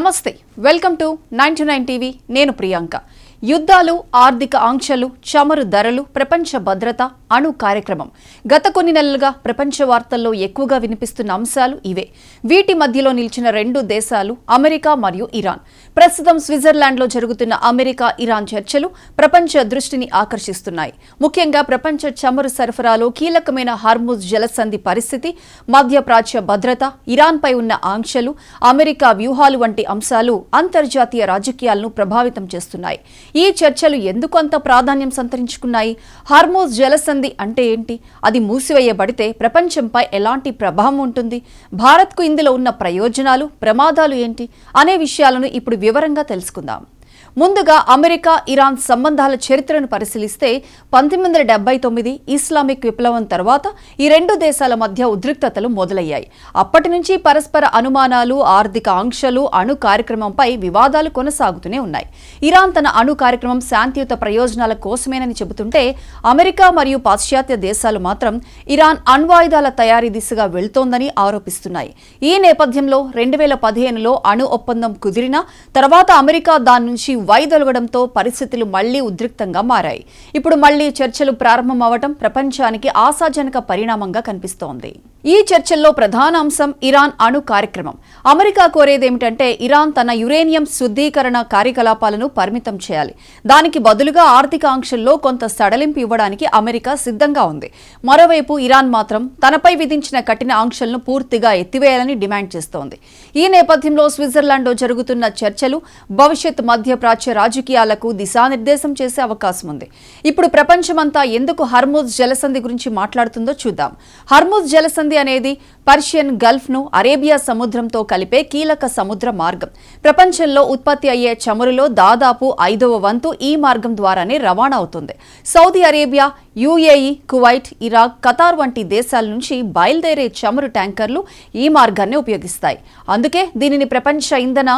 నమస్తే welcome to 99 TV నేను ప్రియాంక యుద్ధాలు ఆర్థిక ఆంక్షలు చమురు ధరలు ప్రపంచ భద్రత అణు కార్యక్రమం గత కొన్ని నెలలుగా ప్రపంచ వార్తల్లో ఎక్కువగా వినిపిస్తున్న అంశాలు ఇవే వీటి మధ్యలో నిలిచిన రెండు దేశాలు అమెరికా మరియు ఇరాన్ ప్రస్తుతం స్విట్జర్లాండ్లో జరుగుతున్న అమెరికా ఇరాన్ చర్చలు ప్రపంచ దృష్టిని ఆకర్షిస్తున్నాయి ముఖ్యంగా ప్రపంచ చమురు సరఫరాలో కీలకమైన హార్ముజ్ జలసంధి పరిస్థితి మధ్యప్రాచ్య భద్రత ఇరాన్పై ఉన్న ఆంక్షలు అమెరికా వ్యూహాలు వంటి అంశాలు అంతర్జాతీయ రాజకీయాలను ప్రభావితం చేస్తున్నాయి ఈ చర్చలు ఎందుకు అంత ప్రాధాన్యం సంతరించుకున్నాయి హార్ముజ్ జలసంధి అంటే ఏంటి అది మూసివేయబడితే ప్రపంచంపై ఎలాంటి ప్రభావం ఉంటుంది భారత్కు ఇందులో ఉన్న ప్రయోజనాలు ప్రమాదాలు ఏంటి అనే విషయాలను ఇప్పుడు వివరంగా తెలుసుకుందాం ముందుగా అమెరికా ఇరాన్ సంబంధాల చరిత్రను పరిశీలిస్తే 1979 ఇస్లామిక్ విప్లవం తర్వాత ఈ రెండు దేశాల మధ్య ఉద్రిక్తతలు మొదలయ్యాయి అప్పటి నుంచి పరస్పర అనుమానాలు ఆర్థిక ఆంక్షలు అణు కార్యక్రమంపై వివాదాలు కొనసాగుతూనే ఉన్నాయి ఇరాన్ తన అణు కార్యక్రమం శాంతియుత ప్రయోజనాల కోసమేనని చెబుతుంటే అమెరికా మరియు పాశ్చాత్య దేశాలు మాత్రం ఇరాన్ అణ్వాయుధాల తయారీ దిశగా వెళ్తోందని ఆరోపిస్తున్నాయి ఈ నేపథ్యంలో 2015లో అణు ఒప్పందం కుదిరినా తర్వాత అమెరికా దాని నుంచి వైదొలగడంతో పరిస్థితులు మళ్లీ ఉద్రిక్తంగా మారాయి ఇప్పుడు మళ్లీ చర్చలు ప్రారంభమవడం ప్రపంచానికి ఆశాజనక పరిణామంగా కనిపిస్తోంది ఈ చర్చల్లో ప్రధాన అంశం ఇరాన్ అణు కార్యక్రమం అమెరికా కోరేదేమిటంటే ఇరాన్ తన యురేనియం శుద్ధీకరణ కార్యకలాపాలను పరిమితం చేయాలి దానికి బదులుగా ఆర్థిక ఆంక్షల్లో కొంత సడలింపు ఇవ్వడానికి అమెరికా సిద్ధంగా ఉంది మరోవైపు ఇరాన్ మాత్రం తనపై విధించిన కఠిన ఆంక్షలను పూర్తిగా ఎత్తివేయాలని డిమాండ్ చేస్తోంది ఈ నేపథ్యంలో స్విట్జర్లాండ్లో జరుగుతున్న చర్చలు భవిష్యత్ మధ్యప్రాచ్య రాజకీయాలకు దిశానిర్దేశం చేసే అవకాశం ఉంది ఇప్పుడు ప్రపంచమంతా ఎందుకు హర్ముజ్ జలసంధి గురించి మాట్లాడుతుందో చూద్దాం హర్ముజ్ జలసంధి అనేది పర్షియన్ గల్ఫ్ ను అరేబియా సముద్రంతో కలిపే కీలక సముద్ర మార్గం ప్రపంచంలో ఉత్పత్తి అయ్యే చమురులో దాదాపు 5వ వంతు ఈ మార్గం ద్వారానే రవాణా అవుతుంది Saudi Arabia UAE Kuwait Iraq Qatar వంటి దేశాల నుంచి బయలుదేరే చమురు ట్యాంకర్లు ఈ మార్గాన్ని ఉపయోగిస్తాయి అందుకే దీనిని ప్రపంచ ఇంధన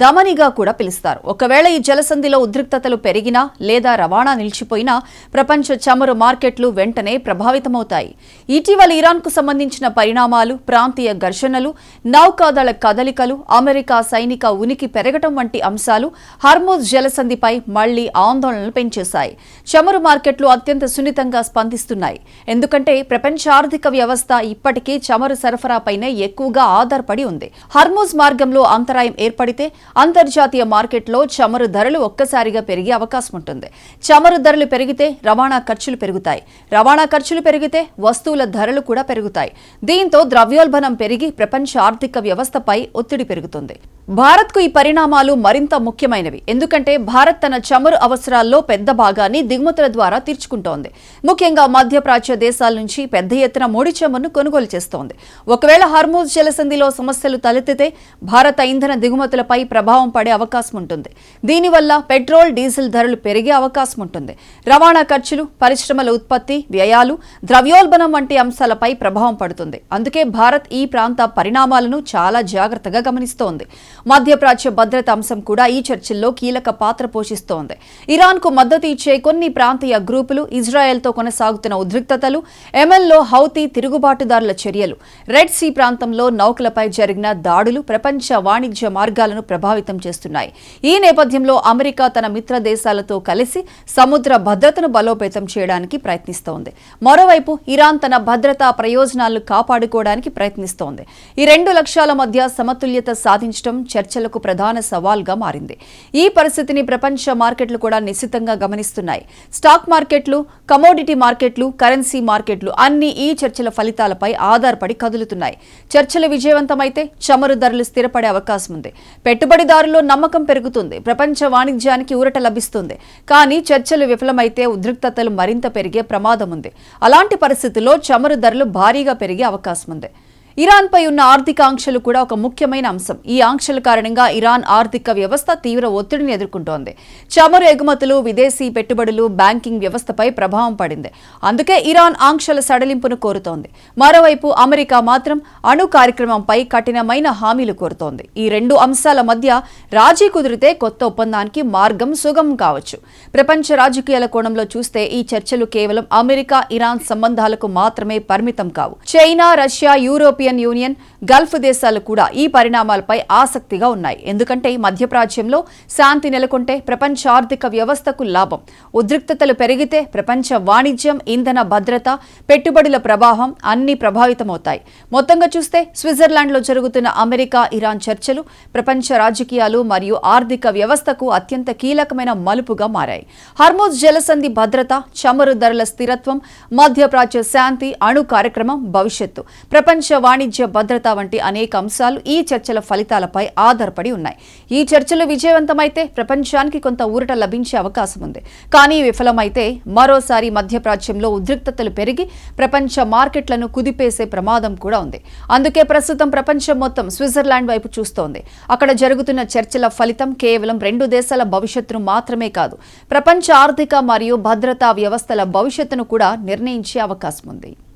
ధమనిగా కూడా పిలుస్తారు ఒకవేళ ఈ జలసంధిలో ఉద్రిక్తతలు పెరిగినా లేదా రవాణా నిలిచిపోయినా ప్రపంచ చమురు మార్కెట్లు వెంటనే ప్రభావితమవుతాయి ఇటీవల ఇరాన్కు సంబంధించిన పరిణామాలు ప్రాంతీయ ఘర్షణలు నౌకాదళ కదలికలు అమెరికా సైనిక ఉనికి పెరగటం వంటి అంశాలు హర్ముజ్ జలసంధిపై మళ్లీ ఆందోళనలు పెంచేశాయి చమురు మార్కెట్లు అత్యంత సున్నితంగా స్పందిస్తున్నాయి ఎందుకంటే ప్రపంచ ఆర్థిక వ్యవస్థ ఇప్పటికీ చమురు సరఫరాపైనే ఎక్కువగా ఆధారపడి ఉంది హర్ముజ్ మార్గంలో అంతరాయం ఏర్పడితే అంతర్జాతీయ మార్కెట్లో చమురు ధరలు ఒక్కసారిగా పెరిగే అవకాశం ఉంటుంది చమురు ధరలు పెరిగితే రవాణా ఖర్చులు పెరుగుతాయి రవాణా ఖర్చులు పెరిగితే వస్తువుల ధరలు కూడా పెరుగుతాయి దీంతో ద్రవ్యోల్బణం పెరిగి ప్రపంచ ఆర్థిక వ్యవస్థపై ఒత్తిడి పెరుగుతుంది భారత్కు ఈ పరిణామాలు మరింత ముఖ్యమైనవి ఎందుకంటే భారత్ తన చమురు అవసరాల్లో పెద్ద భాగాన్ని దిగుమతుల ద్వారా తీర్చుకుంటోంది ముఖ్యంగా మధ్యప్రాచ్య దేశాల నుంచి పెద్ద ఎత్తున ముడి చమురును కొనుగోలు చేస్తోంది ఒకవేళ హర్ముజ్ జలసంధిలో సమస్యలు తలెత్తితే భారత ఇంధన దిగుమతులపై ప్రభావం పడే అవకాశం ఉంటుంది దీనివల్ల పెట్రోల్ డీజిల్ ధరలు పెరిగే అవకాశం ఉంటుంది రవాణా ఖర్చులు పరిశ్రమల ఉత్పత్తి వ్యయాలు ద్రవ్యోల్బణం వంటి అంశాలపై ప్రభావం పడుతుంది అందుకే భారత్ ఈ ప్రాంత పరిణామాలను చాలా జాగ్రత్తగా గమనిస్తోంది మధ్యప్రాచ్య భద్రత అంశం కూడా ఈ చర్చల్లో కీలక పాత్ర పోషిస్తోంది ఇరాన్కు మద్దతు ఇచ్చే కొన్ని ప్రాంతీయ గ్రూపులు ఇజ్రాయెల్తో కొనసాగుతున్న ఉద్రిక్తతలు యెమెన్లో హౌతీ తిరుగుబాటుదారుల చర్యలు రెడ్ సీ ప్రాంతంలో నౌకలపై జరిగిన దాడులు ప్రపంచ వాణిజ్య మార్గాలను ప్రభావితం చేస్తున్నాయి ఈ నేపథ్యంలో అమెరికా తన మిత్ర దేశాలతో కలిసి సముద్ర భద్రతను బలోపేతం చేయడానికి ప్రయత్నిస్తోంది మరోవైపు ఇరాన్ తన భద్రతా ప్రయోజనాలను కాపాడుకోవడానికి ప్రయత్నిస్తోంది ఈ రెండు లక్ష్యాల మధ్య సమతుల్యత సాధించడం చర్చలకు ప్రధాన సవాల్గా మారింది ఈ పరిస్థితిని ప్రపంచ మార్కెట్లు కూడా నిశితంగా గమనిస్తున్నాయి స్టాక్ మార్కెట్లు కమోడిటీ మార్కెట్లు కరెన్సీ మార్కెట్లు అన్ని ఈ చర్చల ఫలితాలపై ఆధారపడి కదులుతున్నాయి చర్చలు విజయవంతమైతే చమురు ధరలు స్థిరపడే అవకాశం ఉంది పెట్టుబడిదారుల్లో నమ్మకం పెరుగుతుంది ప్రపంచ వాణిజ్యానికి ఊరట లభిస్తుంది కానీ చర్చలు విఫలమైతే ఉద్రిక్తతలు మరింత పెరిగే ప్రమాదం ఉంది అలాంటి పరిస్థితుల్లో చమురు ధరలు భారీగా పెరిగే అవకాశం ఉంది ఇరాన్పై ఉన్న ఆర్థిక ఆంక్షలు కూడా ఒక ముఖ్యమైన అంశం ఈ ఆంక్షల కారణంగా ఇరాన్ ఆర్థిక వ్యవస్థ తీవ్ర ఒత్తిడిని ఎదుర్కొంటోంది చమురు ఎగుమతులు విదేశీ పెట్టుబడులు బ్యాంకింగ్ వ్యవస్థపై ప్రభావం పడింది అందుకే ఇరాన్ ఆంక్షల సడలింపును కోరుతోంది మరోవైపు అమెరికా మాత్రం అణు కార్యక్రమంపై కఠినమైన హామీలు కోరుతోంది ఈ రెండు అంశాల మధ్య రాజీ కుదిరితే కొత్త ఒప్పందానికి మార్గం సుగమం కావచ్చు ప్రపంచ రాజకీయాల కోణంలో చూస్తే ఈ చర్చలు కేవలం అమెరికా ఇరాన్ సంబంధాలకు మాత్రమే పరిమితం కావు China Russia European European union, Gulf దేశాలు కూడా ఈ పరిణామాలపై ఆసక్తిగా ఉన్నాయి. ఎందుకంటే మధ్యప్రాచ్యంలో శాంతి నెలకొంటే ప్రపంచ ఆర్థిక వ్యవస్థకు లాభం, ఉద్రిక్తతలు పెరిగితే ప్రపంచ వాణిజ్యం, ఇంధన భద్రత, పెట్టుబడుల ప్రవాహం అన్నీ ప్రభావితమవుతాయి. మొత్తంగా చూస్తే స్విట్జర్లాండ్లో జరుగుతున్న అమెరికా ఇరాన్ చర్చలు ప్రపంచ రాజకీయాలు మరియు ఆర్థిక వ్యవస్థకు అత్యంత కీలకమైన మలుపుగా మారాయి. హర్మోజ్ జలసంధి భద్రత, చమురు ధరల స్థిరత్వం, మధ్యప్రాచ్య శాంతి, అణు కార్యక్రమం భవిష్యత్తు, ప్రపంచ వాణిజ్య భద్రత వంటి అనేక అంశాలు ఈ చర్చల ఫలితాలపై ఆధారపడి ఉన్నాయి. ఈ చర్చలు విజయవంతమైతే ప్రపంచానికి కొంత ఊరట లభించే అవకాశం ఉంది. కానీ విఫలమైతే మరోసారి మధ్యప్రాచ్యంలో ఉద్రిక్తతలు పెరిగి ప్రపంచ మార్కెట్లను కుదిపేసే ప్రమాదం కూడా ఉంది. అందుకే ప్రస్తుతం ప్రపంచం మొత్తం స్విట్జర్లాండ్ వైపు చూస్తోంది. అక్కడ జరుగుతున్న చర్చల ఫలితం కేవలం 2 దేశాల భవిష్యత్తును మాత్రమే కాదు, ప్రపంచ ఆర్థిక మరియు భద్రతా వ్యవస్థల భవిష్యత్తును కూడా నిర్ణయించే అవకాశం ఉంది.